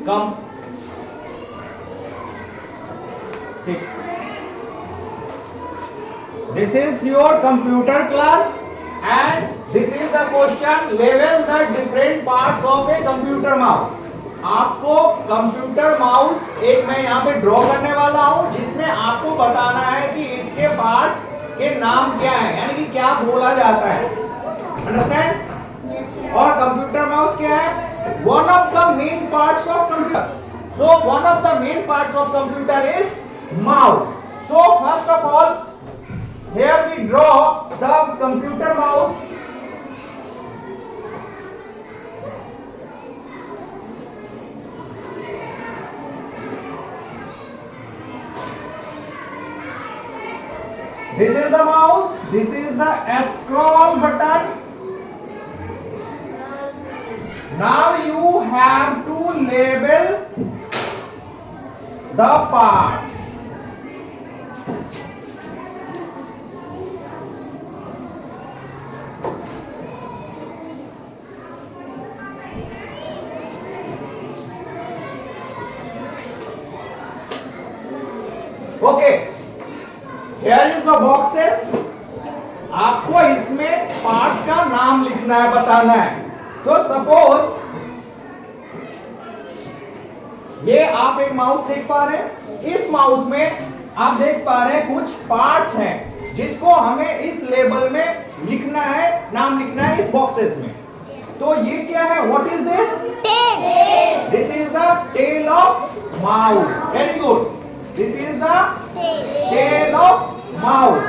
Come This is your computer class and this is the question level the different parts of a computer mouse. आपको computer mouse एक मैं यहाँ पे draw करने वाला हूँ जिसमें आपको बताना है कि इसके पार्ट्स के नाम क्या है, यानी कि क्या बोला जाता है. अंडरस्टैंड? और कंप्यूटर माउस क्या है? One of the main parts of computer. So one of the main parts of computer is mouse. So first of all here we draw the computer mouse. This is the mouse, this is the scroll button. Now you have to label the parts. Okay, here is the boxes. आपको इसमें part का नाम लिखना है, बताना है. तो suppose ये आप एक माउस देख पा रहे हैं. इस माउस में आप देख पा रहे हैं कुछ पार्ट्स हैं जिसको हमें इस लेबल में लिखना है, नाम लिखना है इस बॉक्सेस में. तो ये क्या है? What is this? Tail. This is the tail of mouse. Very good. This is the tail of mouse.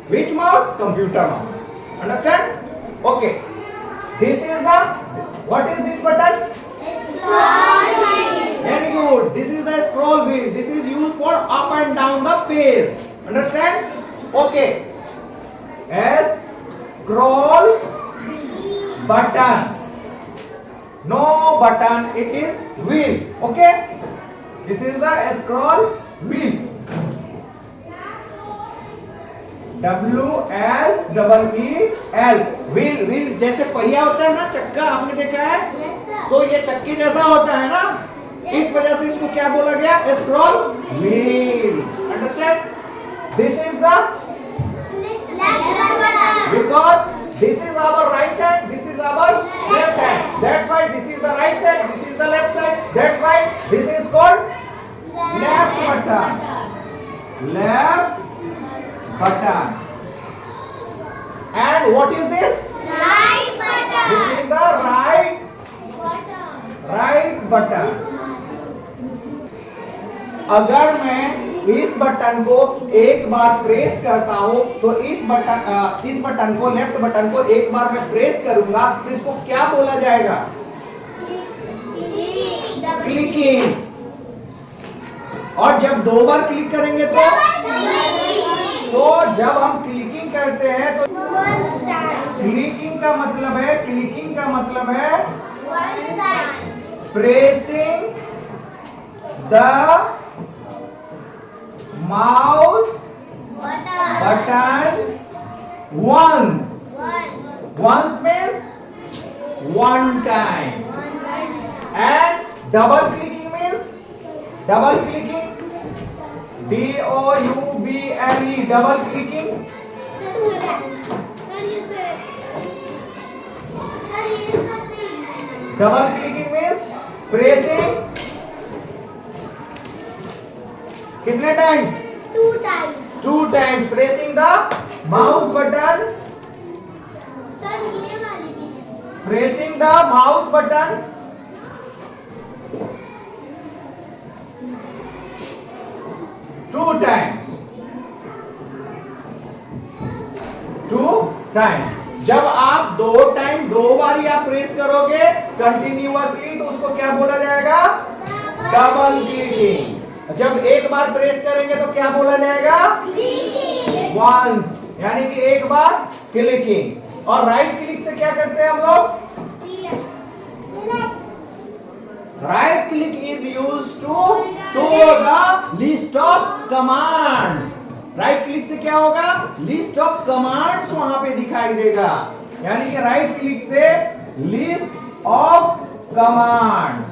Which mouse? Computer mouse. Understand? Okay. This is the, what is this button? Scroll wheel. Very good. This is the scroll wheel. This is used for up and down the page. Understand? Okay. Scroll button. No button. It is wheel. Okay. This is the scroll wheel. WSEEL. wheel. wheel जैसे पहिया होता है ना, चक्का, आपने देखा है? Yes, sir. तो ये चक्के जैसा होता है ना, इस वजह से इसको क्या बोला गया? Scroll wheel. Understand? This is the because this is our right hand, this is our left hand. That's why this is the right side, this is the left side. That's why this is called left button. Left button. And what is this? Right button. This is the right button. अगर मैं इस button को एक बार press करता हूं तो इस button को, लेफ्ट बटन को एक बार मैं प्रेस करूंगा तो इसको क्या बोला जाएगा? क्लिकिंग. और जब दो बार क्लिक करेंगे तो जब हम क्लिकिंग करते हैं तो क्लिकिंग का मतलब है pressing the mouse button once means one time and double clicking means double clicking DOUBLE double clicking means pressing कितने times? two times pressing the mouse button. Pressing the mouse button two times. जब आप दो बार आप press करोगे continuously तो उसको क्या बोला जाएगा? Double clicking. जब एक बार प्रेस करेंगे तो क्या बोला जाएगा? वंस, यानी कि एक बार क्लिकिंग. और राइट क्लिक से क्या करते हैं हम लोग? Right click is used to show the list of commands. Right click से क्या होगा? लिस्ट ऑफ कमांड्स वहां पे दिखाई देगा. यानी कि राइट क्लिक से लिस्ट ऑफ कमांड्स.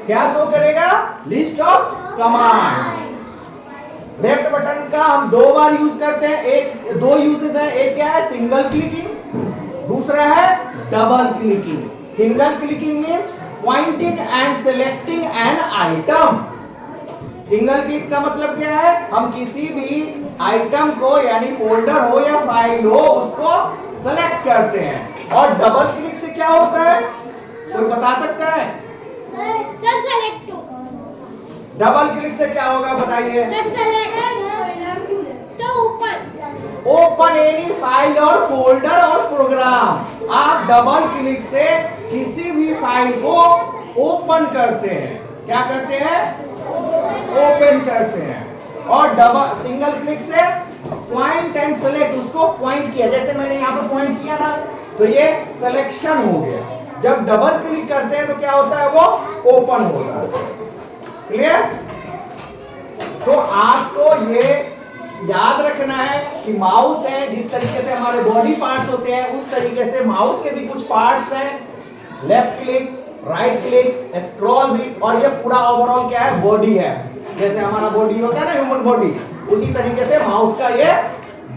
क्या शो करेगा? List of commands. Left button का हम दो बार यूज करते हैं, एक दो यूजेस है, एक क्या है सिंगल क्लिकिंग, दूसरा है double clicking. Single clicking means pointing and selecting an item. Single click का मतलब क्या है? हम किसी भी आइटम को यानी फोल्डर हो या फाइल हो उसको सेलेक्ट करते हैं। और डबल क्लिक से क्या होता है, कोई बता सकता है? सर सेलेक्ट डबल क्लिक से क्या होगा बताइए? सर सेलेक्ट तो ऊपर ओपन एनी फाइल और फोल्डर और प्रोग्राम। आप डबल क्लिक से किसी भी फाइल को ओपन करते हैं। क्या करते हैं? ओपन करते हैं। और डबल सिंगल क्लिक से पॉइंट एंड सेलेक्ट, उसको पॉइंट किया, जैसे मैंने यहाँ पर पॉइंट किया ना तो ये सिलेक्शन हो गया। जब डबल क्लिक करते हैं तो क्या होता है? वो ओपन होता है। क्लियर? तो आपको ये याद रखना है कि माउस है, जिस तरीके से हमारे बॉडी पार्ट्स होते हैं उस तरीके से माउस के भी कुछ पार्ट्स हैं। Left click, right click, scroll भी, और ये पूरा ओवरऑल क्या है? बॉडी है। जैसे हमारा बॉडी होता है ना, ह्यूमन बॉडी, उसी तरीके से माउस का ये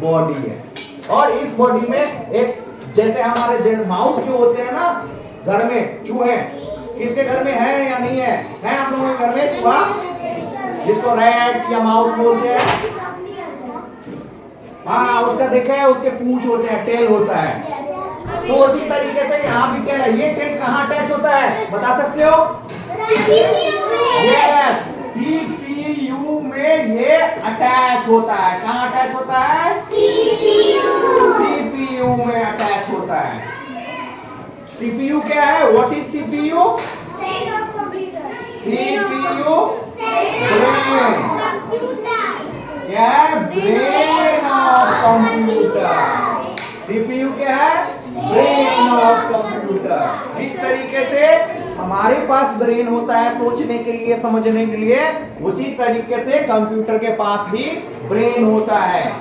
बॉडी है। और इस बॉडी में एक जैसे हमारे माउस जो होते हैं ना घर में, चूहे, किसके घर में है या नहीं है? है आप लोगों के घर में चूहा, जिसको रैट या माउस बोलते हैं। हाँ, उसका देखा है, उसके पूंछ होते हैं, टेल होता है। तो उसी तरीके से यहाँ भी टेल है। ये टेल कहाँ अटैच होता है बता सकते हो? यस, सीपीयू में ये अटैच होता है। कहाँ अटैच होता है? सीपीयू में अटैच होता है। सीपीयू क्या है? What is CPU? CPU brain. क्या है? Brain of computer. सीपीयू क्या है? Brain of computer. जिस तरीके से हमारे पास ब्रेन होता है सोचने के लिए, समझने के लिए, उसी तरीके से कंप्यूटर के पास भी ब्रेन होता है।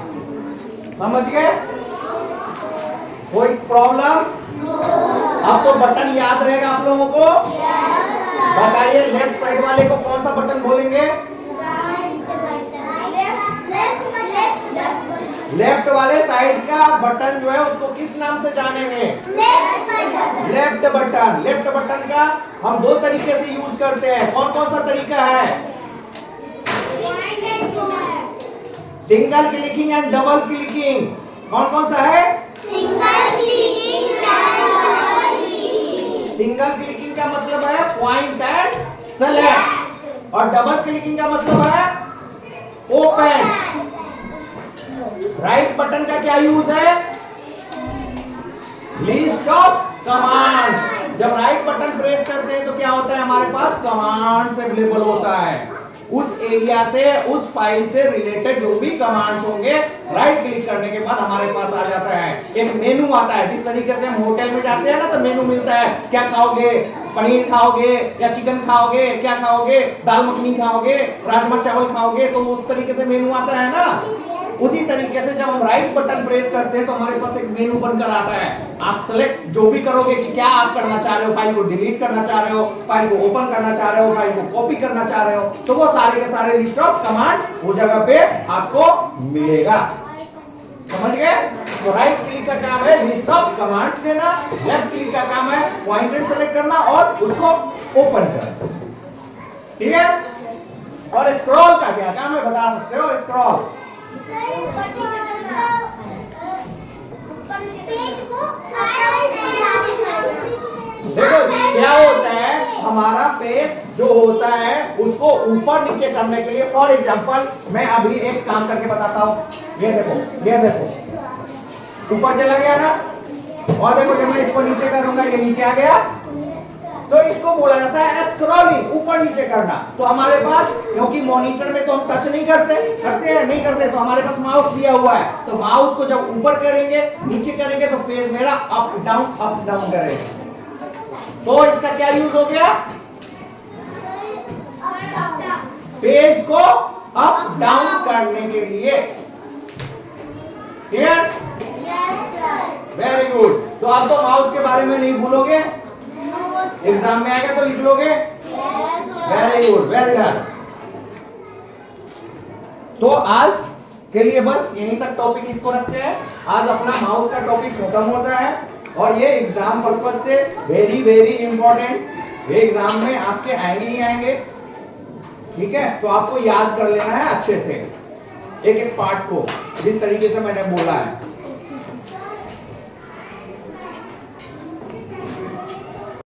समझ गए? कोई प्रॉब्लम? आपको बटन याद रहेगा आप लोगों को? बताइए, लेफ्ट साइड वाले को कौन सा बटन बोलेंगे? लेफ्ट वाले साइड का बटन जो है उसको किस नाम से जानेंगे? Left button. लेफ्ट बटन का हम दो तरीके से यूज करते हैं। कौन कौन सा तरीका है? Single clicking and double clicking. कौन कौन सा है? सिंगल क्लिकिंग का मतलब है पॉइंट एंड सेलेक्ट, और डबल क्लिकिंग का मतलब है ओपन। राइट बटन का क्या यूज है? List of commands. जब राइट बटन प्रेस करते हैं तो क्या होता है? हमारे पास कमांड्स अवेलेबल होता है। उस एरिया से, उस फाइल से रिलेटेड जो भी कमांड्स होंगे राइट क्लिक करने के बाद हमारे पास आ जाता है। एक मेनू आता है। जिस तरीके से हम होटल में जाते हैं ना तो मेनू मिलता है, क्या खाओगे? पनीर खाओगे या चिकन खाओगे? क्या खाओगे? दाल मखनी खाओगे? राजमा चावल खाओगे? तो उस तरीके से मेनू आता है ना। उसी तरीके से जब हम राइट बटन प्रेस करते हैं तो हमारे पास एक मेनू बनकर आता है। आप सेलेक्ट जो भी करोगे कि क्या आप करना चाह रहे हो, फाइल को डिलीट करना चाह रहे हो, फाइल को ओपन करना चाह रहे हो, फाइल को कॉपी करना चाह रहे हो, तो वो सारे के सारे लिस्ट ऑफ कमांड्स वो जगह पे आपको मिलेगा। समझ गए? तो राइट क्लिक का काम है लिस्ट ऑफ कमांड्स देना, लेफ्ट क्लिक का काम है पॉइंट एंड सेलेक्ट करना और उसको ओपन करना। ठीक है? और स्क्रॉल का क्या काम है बता सकते हो? स्क्रॉल देखो क्या होता है, हमारा पेज जो होता है उसको ऊपर नीचे करने के लिए, फॉर एग्जांपल मैं अभी एक काम करके बताता हूँ। ये देखो ऊपर चला गया ना, और देखो जब मैं इसको नीचे करूंगा ये नीचे आ गया, तो इसको बोला जाता है स्क्रॉलिंग, ऊपर नीचे करना। तो हमारे पास, क्योंकि मॉनिटर में तो हम टच नहीं करते हैं नहीं करते, तो हमारे पास माउस दिया हुआ है। तो माउस को जब ऊपर करेंगे नीचे करेंगे तो पेज मेरा अप डाउन करेगा। तो इसका क्या यूज हो गया? पेज को अप डाउन करने के लिए। क्लियर? Very good. तो आप तो माउस के बारे में नहीं भूलोगे, एग्जाम में आएगा तो लिख लोगे। Very good, well done. तो आज के लिए बस यहीं तक टॉपिक इसको रखते हैं। आज अपना माउस का टॉपिक खत्म होता है और ये एग्जाम पर्पस से वेरी वेरी इंपॉर्टेंट, ये एग्जाम में आपके आएंगे ही आएंगे, ठीक है। तो आपको याद कर लेना है अच्छे से एक एक पार्ट को जिस तरीके से मैंने बोला है।